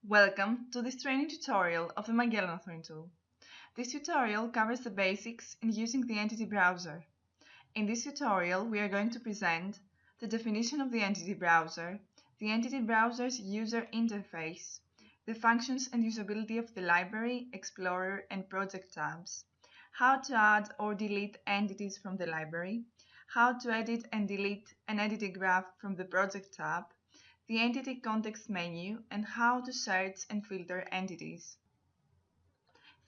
Welcome to this training tutorial of the Magellan Authoring Tool. This tutorial covers the basics in using the Entity Browser. In this tutorial, we are going to present the definition of the Entity Browser, the Entity Browser's user interface, the functions and usability of the Library, Explorer, and Project tabs, how to add or delete entities from the library, how to edit and delete an entity graph from the Project tab, the Entity Context menu, and how to search and filter entities.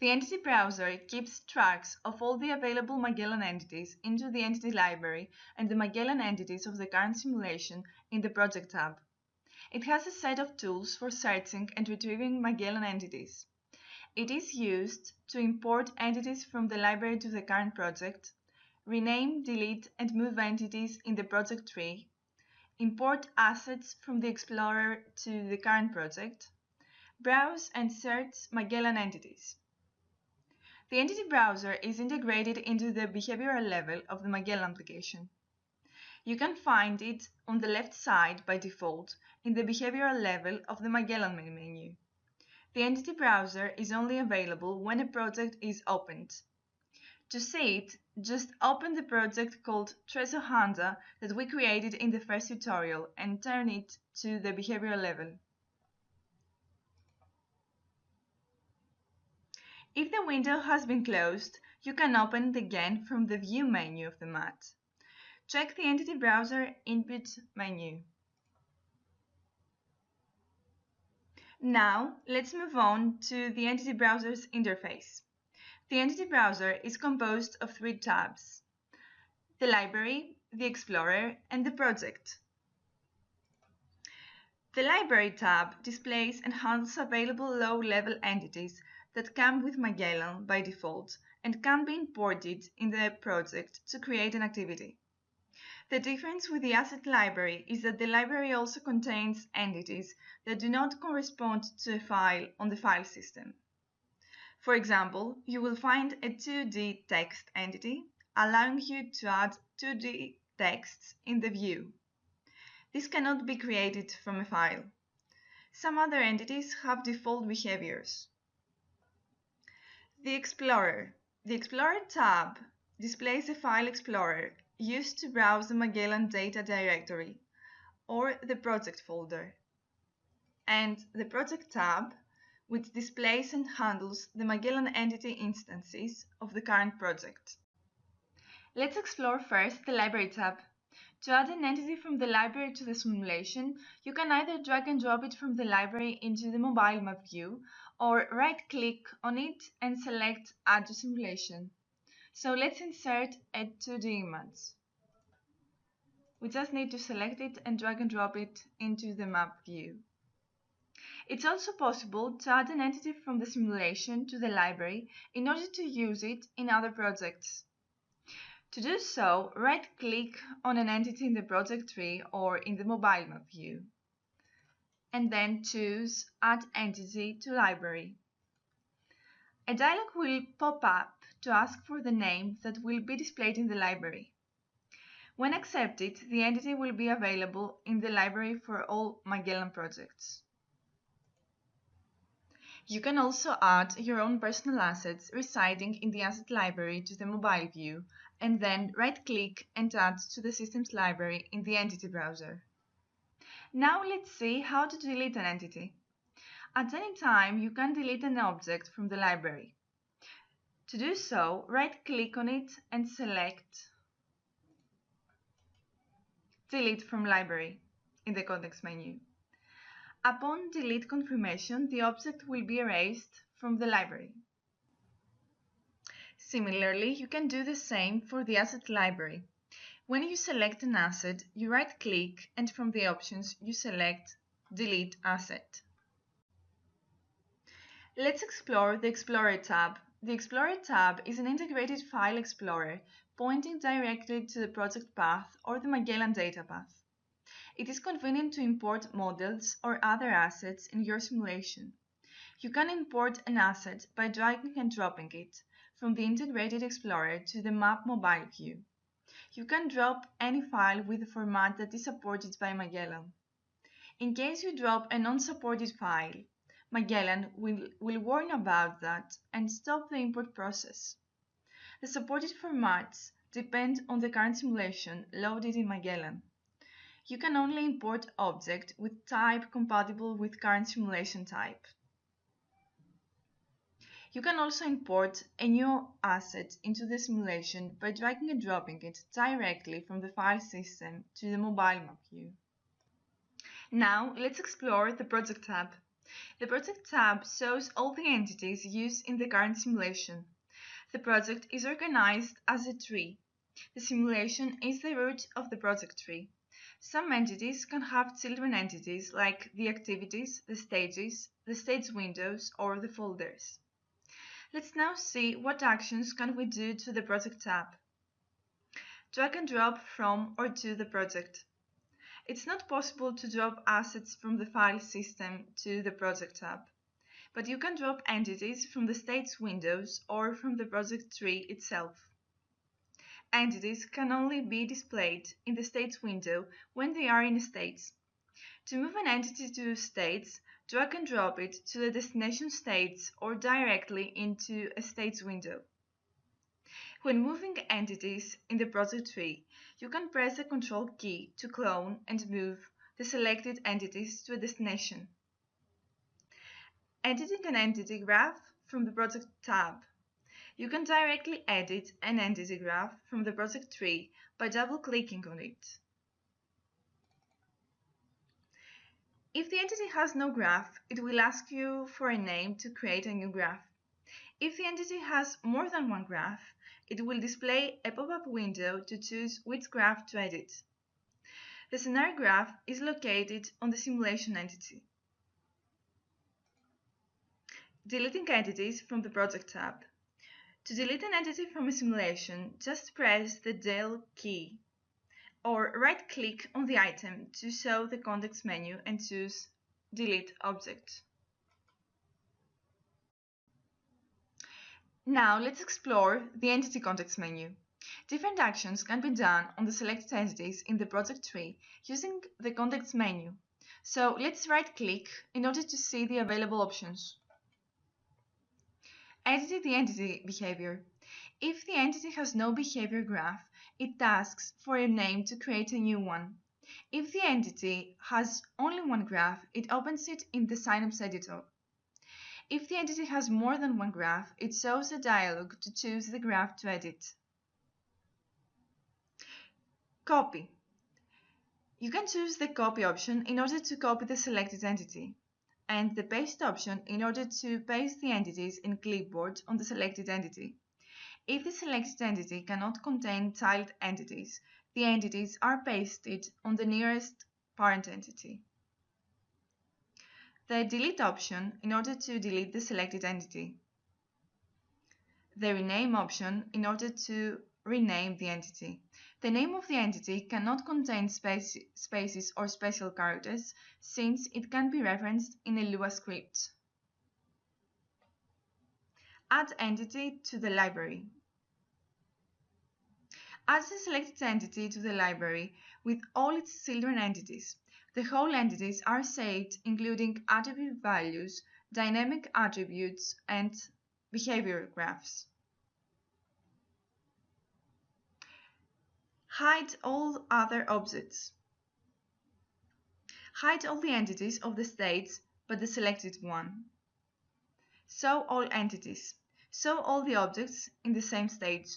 The Entity Browser keeps tracks of all the available Magellan entities into the Entity Library and the Magellan entities of the current simulation in the Project tab. It has a set of tools for searching and retrieving Magellan entities. It is used to import entities from the library to the current project, rename, delete, and move entities in the project tree, import assets from the Explorer to the current project, browse and search Magellan entities. The Entity Browser is integrated into the behavioral level of the Magellan application. You can find it on the left side by default in the behavioral level of the Magellan menu. The Entity Browser is only available when a project is opened. To see it, just open the project called Trezor Hunter that we created in the first tutorial and turn it to the behavioral level. If the window has been closed, you can open it again from the View menu of the mat. Check the Entity Browser Input menu. Now, let's move on to the Entity Browser's interface. The Entity Browser is composed of three tabs: the Library, the Explorer, and the Project. The Library tab displays and handles available low-level entities that come with Magellan by default and can be imported in the project to create an activity. The difference with the Asset Library is that the library also contains entities that do not correspond to a file on the file system. For example, you will find a 2D text entity, allowing you to add 2D texts in the view. This cannot be created from a file. Some other entities have default behaviors. The Explorer. The Explorer tab displays a file explorer used to browse the Magellan data directory or the project folder, and the Project tab, which displays and handles the Magellan entity instances of the current project. Let's explore first the Library tab. To add an entity from the library to the simulation, you can either drag and drop it from the library into the mobile map view, or right-click on it and select Add to Simulation. So let's insert a 2D image. We just need to select it and drag and drop it into the map view. It's also possible to add an entity from the simulation to the library in order to use it in other projects. To do so, right-click on an entity in the project tree or in the mobile map view, and then choose Add Entity to Library. A dialog will pop up to ask for the name that will be displayed in the library. When accepted, the entity will be available in the library for all Magellan projects. You can also add your own personal assets residing in the Asset Library to the mobile view, and then right-click and add to the Systems library in the Entity Browser. Now let's see how to delete an entity. At any time, you can delete an object from the library. To do so, right-click on it and select Delete from Library in the context menu. Upon delete confirmation, the object will be erased from the library. Similarly, you can do the same for the Asset Library. When you select an asset, you right-click and from the options you select Delete Asset. Let's explore the Explorer tab. The Explorer tab is an integrated file explorer pointing directly to the project path or the Magellan data path. It is convenient to import models or other assets in your simulation. You can import an asset by dragging and dropping it from the integrated Explorer to the Map mobile view. You can drop any file with a format that is supported by Magellan. In case you drop a non-supported file, Magellan will warn about that and stop the import process. The supported formats depend on the current simulation loaded in Magellan. You can only import object with type compatible with current simulation type. You can also import a new asset into the simulation by dragging and dropping it directly from the file system to the mobile map view. Now let's explore the Project tab. The Project tab shows all the entities used in the current simulation. The project is organized as a tree. The simulation is the root of the project tree. Some entities can have children entities like the activities, the stage windows, or the folders. Let's now see what actions can we do to the Project tab. Drag and drop from or to the project. It's not possible to drop assets from the file system to the Project tab, but you can drop entities from the stage windows or from the project tree itself. Entities can only be displayed in the stage window when they are in a stage. To move an entity to a stage, drag and drop it to the destination stage or directly into a stage window. When moving entities in the project tree, you can press the Control key to clone and move the selected entities to a destination. Editing an entity graph from the Project tab. You can directly edit an entity graph from the project tree by double-clicking on it. If the entity has no graph, it will ask you for a name to create a new graph. If the entity has more than one graph, it will display a pop-up window to choose which graph to edit. The scenario graph is located on the simulation entity. Deleting entities from the Project tab. To delete an entity from a simulation, just press the Del key or right-click on the item to show the context menu and choose Delete Object. Now let's explore the Entity context menu. Different actions can be done on the selected entities in the project tree using the context menu. So let's right-click in order to see the available options. Edit the entity behavior. If the entity has no behavior graph, it asks for a name to create a new one. If the entity has only one graph, it opens it in the Synapse editor. If the entity has more than one graph, it shows a dialog to choose the graph to edit. Copy. You can choose the copy option in order to copy the selected entity, and the paste option in order to paste the entities in clipboard on the selected entity. If the selected entity cannot contain child entities, the entities are pasted on the nearest parent entity. The delete option in order to delete the selected entity. The rename option in order to rename the entity. The name of the entity cannot contain spaces or special characters, since it can be referenced in a Lua script. Add entity to the library. Add the selected entity to the library with all its children entities. The whole entities are saved, including attribute values, dynamic attributes, and behavior graphs. Hide all other objects. Hide all the entities of the states but the selected one. Show all entities. Show all the objects in the same stage.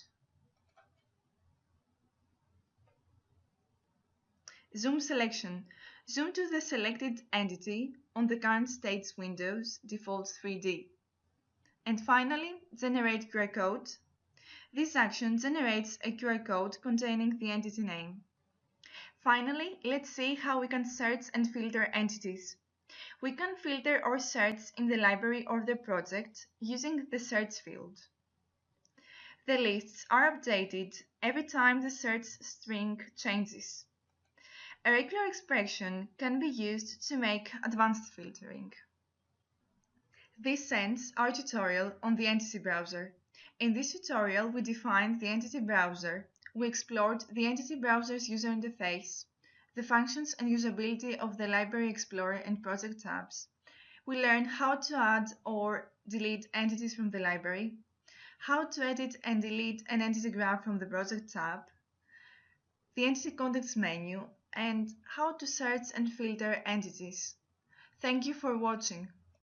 Zoom selection. Zoom to the selected entity on the current stage Windows default 3D. And finally, generate QR code. This action generates a QR code containing the entity name. Finally, let's see how we can search and filter entities. We can filter or search in the library or the project using the search field. The lists are updated every time the search string changes. A regular expression can be used to make advanced filtering. This ends our tutorial on the Entity Browser. In this tutorial, we defined the Entity Browser, we explored the Entity Browser's user interface, the functions and usability of the Library Explorer and Project tabs. We learn how to add or delete entities from the library, how to edit and delete an entity graph from the Project tab, the Entity Context menu, and how to search and filter entities. Thank you for watching.